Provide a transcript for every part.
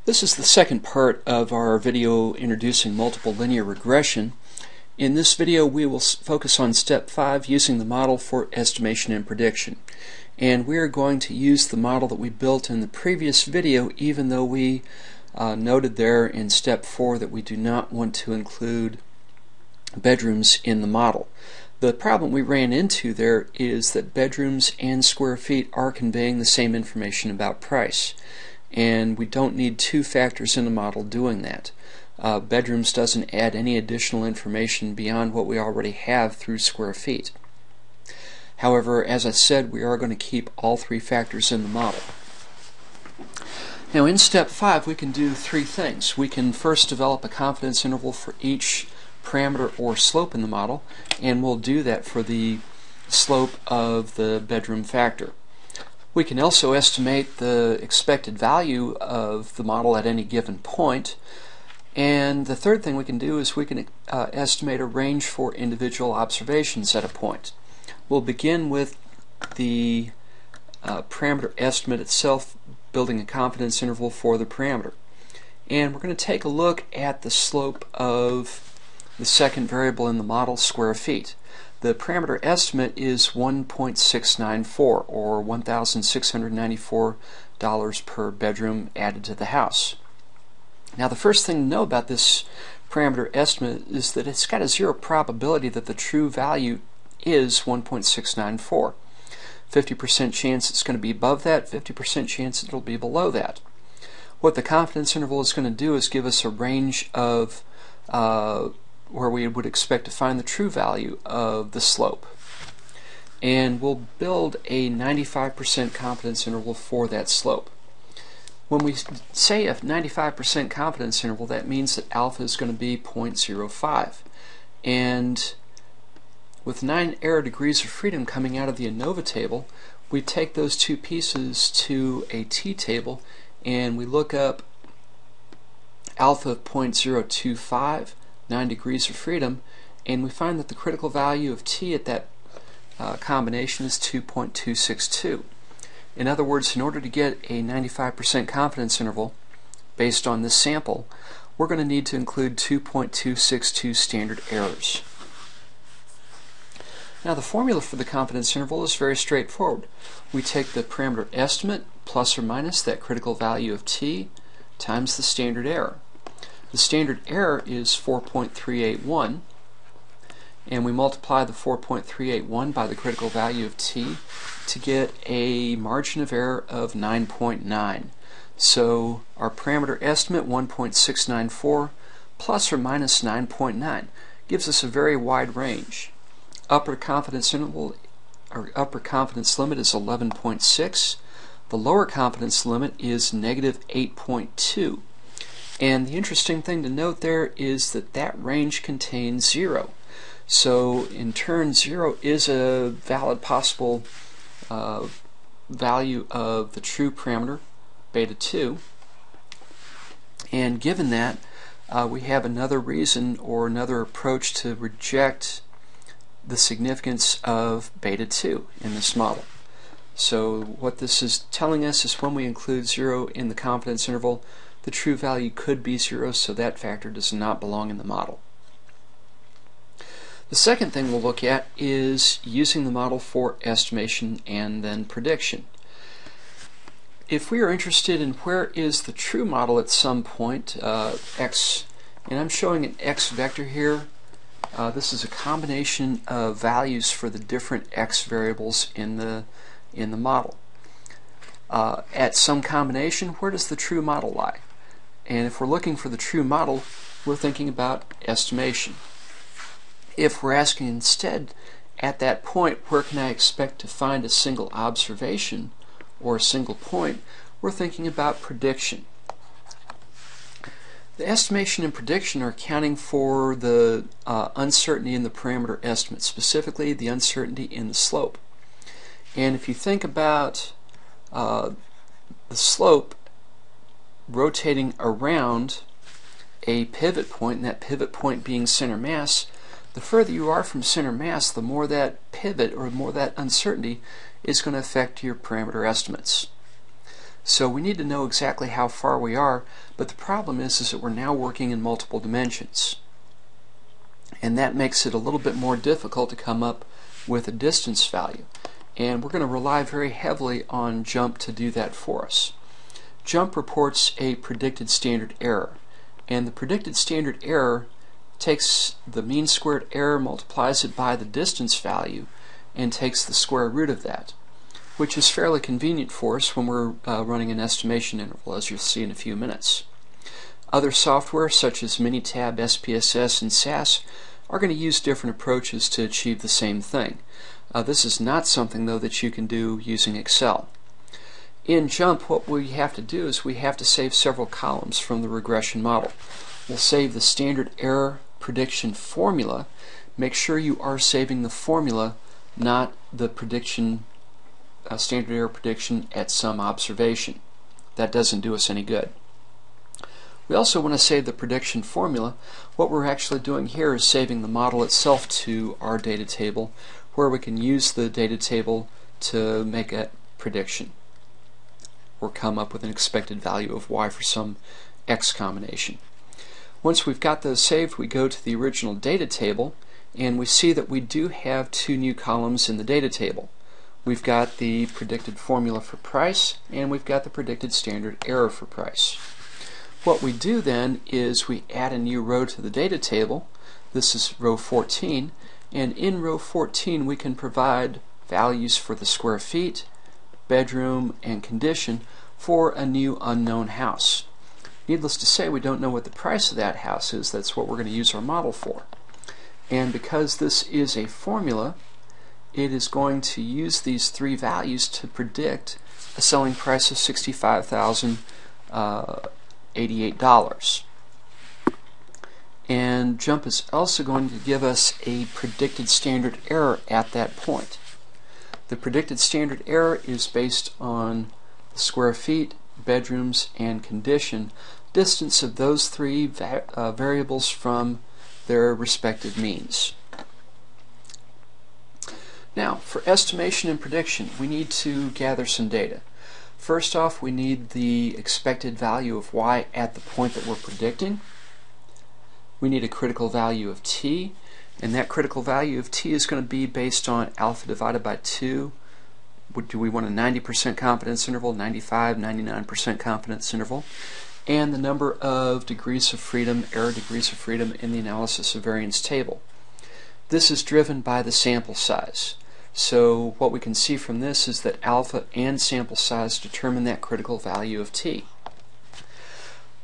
This is the second part of our video introducing multiple linear regression. In this video we will focus on step 5, using the model for estimation and prediction. And we are going to use the model that we built in the previous video, even though we noted there in step 4 that we do not want to include bedrooms in the model. The problem we ran into there is that bedrooms and square feet are conveying the same information about price, and we don't need two factors in the model doing that. Bedrooms doesn't add any additional information beyond what we already have through square feet. However, as I said, we are going to keep all three factors in the model. Now in step 5 we can do three things. We can first develop a confidence interval for each parameter or slope in the model, and we'll do that for the slope of the bedroom factor. We can also estimate the expected value of the model at any given point. And the third thing we can do is we can estimate a range for individual observations at a point. We'll begin with the parameter estimate itself, building a confidence interval for the parameter. And we're going to take a look at the slope of the second variable in the model, square feet. The parameter estimate is 1.694, or $1,694 per bedroom added to the house. Now the first thing to know about this parameter estimate is that it's got a zero probability that the true value is 1.694. 50% chance it's going to be above that, 50% chance it'll be below that. What the confidence interval is going to do is give us a range of where we would expect to find the true value of the slope. And we'll build a 95% confidence interval for that slope. When we say a 95% confidence interval, that means that alpha is going to be 0.05. And with 9 error degrees of freedom coming out of the ANOVA table, we take those two pieces to a t-table and we look up alpha of 0.025, 9 degrees of freedom, and we find that the critical value of t at that combination is 2.262. In other words, in order to get a 95% confidence interval based on this sample, we're going to need to include 2.262 standard errors. Now the formula for the confidence interval is very straightforward. We take the parameter estimate plus or minus that critical value of t times the standard error. The standard error is 4.381, and we multiply the 4.381 by the critical value of t to get a margin of error of 9.9. So our parameter estimate, 1.694 plus or minus 9.9, gives us a very wide range. Upper confidence interval, or upper confidence limit, is 11.6. The lower confidence limit is negative 8.2. And the interesting thing to note there is that that range contains 0. So in turn, 0 is a valid possible value of the true parameter, beta 2. And given that, we have another reason or another approach to reject the significance of beta 2 in this model. So what this is telling us is when we include 0 in the confidence interval, the true value could be 0, so that factor does not belong in the model. The second thing we'll look at is using the model for estimation and then prediction. If we are interested in where is the true model at some point, x, and I'm showing an x vector here. This is a combination of values for the different x variables in the model. At some combination, where does the true model lie? And if we're looking for the true model, we're thinking about estimation. If we're asking instead, at that point, where can I expect to find a single observation or a single point, we're thinking about prediction. The estimation and prediction are accounting for the uncertainty in the parameter estimate, specifically the uncertainty in the slope. And if you think about the slope rotating around a pivot point, and that pivot point being center mass, the further you are from center mass, the more that pivot or more that uncertainty is going to affect your parameter estimates. So we need to know exactly how far we are, but the problem is that we're now working in multiple dimensions. And that makes it a little bit more difficult to come up with a distance value. And we're going to rely very heavily on JUMP to do that for us. JUMP reports a predicted standard error. And the predicted standard error takes the mean squared error, multiplies it by the distance value, and takes the square root of that, which is fairly convenient for us when we're running an estimation interval, as you'll see in a few minutes. Other software such as Minitab, SPSS, and SAS are going to use different approaches to achieve the same thing. This is not something, though, that you can do using Excel. In JUMP, what we have to do is we have to save several columns from the regression model. We'll save the standard error prediction formula. Make sure you are saving the formula, not the prediction, standard error prediction at some observation. That doesn't do us any good. We also want to save the prediction formula. What we're actually doing here is saving the model itself to our data table, where we can use the data table to make a prediction or come up with an expected value of y for some x combination. Once we've got those saved, we go to the original data table, and we see that we do have two new columns in the data table. We've got the predicted formula for price, and we've got the predicted standard error for price. What we do then is we add a new row to the data table. This is row 14, and in row 14 we can provide values for the square feet, bedroom, and condition for a new unknown house. Needless to say, we don't know what the price of that house is. That's what we're going to use our model for. And because this is a formula, it is going to use these three values to predict a selling price of $65,088. And JUMP is also going to give us a predicted standard error at that point. The predicted standard error is based on the square feet, bedrooms, and condition, distance of those three variables from their respective means. Now, for estimation and prediction, we need to gather some data. First off, we need the expected value of y at the point that we're predicting. We need a critical value of t, and that critical value of t is going to be based on alpha divided by 2. Do we want a 90% confidence interval, 95, 99% confidence interval, and the number of degrees of freedom, error degrees of freedom in the analysis of variance table. This is driven by the sample size. So what we can see from this is that alpha and sample size determine that critical value of t.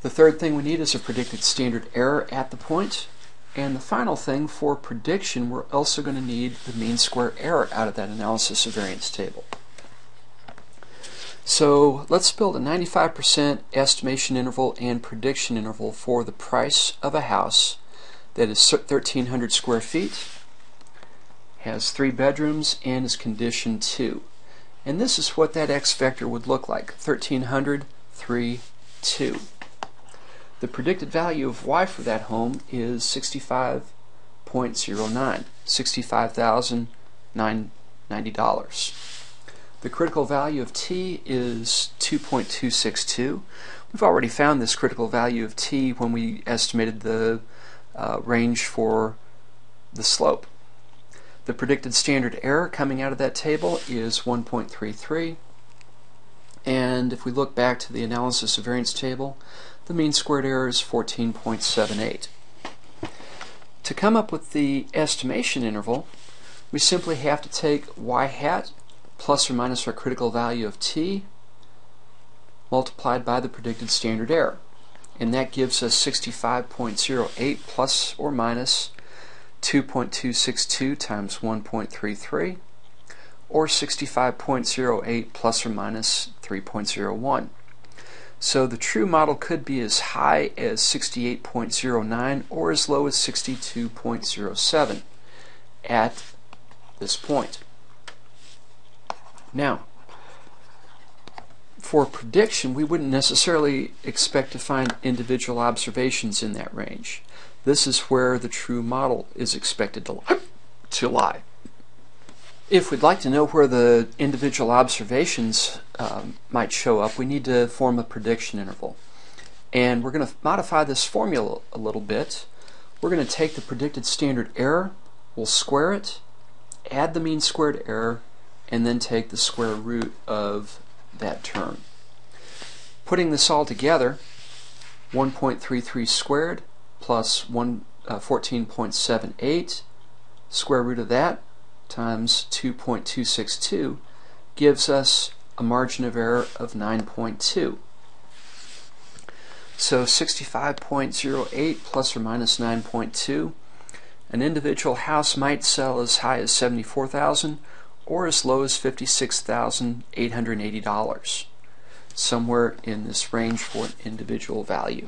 The third thing we need is a predicted standard error at the point. And the final thing, for prediction, we're also going to need the mean square error out of that analysis of variance table. So let's build a 95% estimation interval and prediction interval for the price of a house that is 1,300 square feet, has 3 bedrooms, and is condition 2. And this is what that x vector would look like: 1,300, 3, 2. The predicted value of y for that home is 65.09, $65,990. The critical value of t is 2.262. We've already found this critical value of t when we estimated the range for the slope. The predicted standard error coming out of that table is 1.33. And if we look back to the analysis of variance table, the mean squared error is 14.78. To come up with the estimation interval, we simply have to take y hat plus or minus our critical value of t multiplied by the predicted standard error. And that gives us 65.08 plus or minus 2.262 times 1.33, or 65.08 plus or minus 3.01. So the true model could be as high as 68.09 or as low as 62.07 at this point. Now, for prediction, we wouldn't necessarily expect to find individual observations in that range. This is where the true model is expected to lie. If we'd like to know where the individual observations might show up, we need to form a prediction interval. And we're going to modify this formula a little bit. We're going to take the predicted standard error, we'll square it, add the mean squared error, and then take the square root of that term. Putting this all together, 1.33 squared plus 14.78, square root of that, times 2.262 gives us a margin of error of 9.2. So 65.08 plus or minus 9.2. An individual house might sell as high as $74,000 or as low as $56,880. Somewhere in this range for an individual value.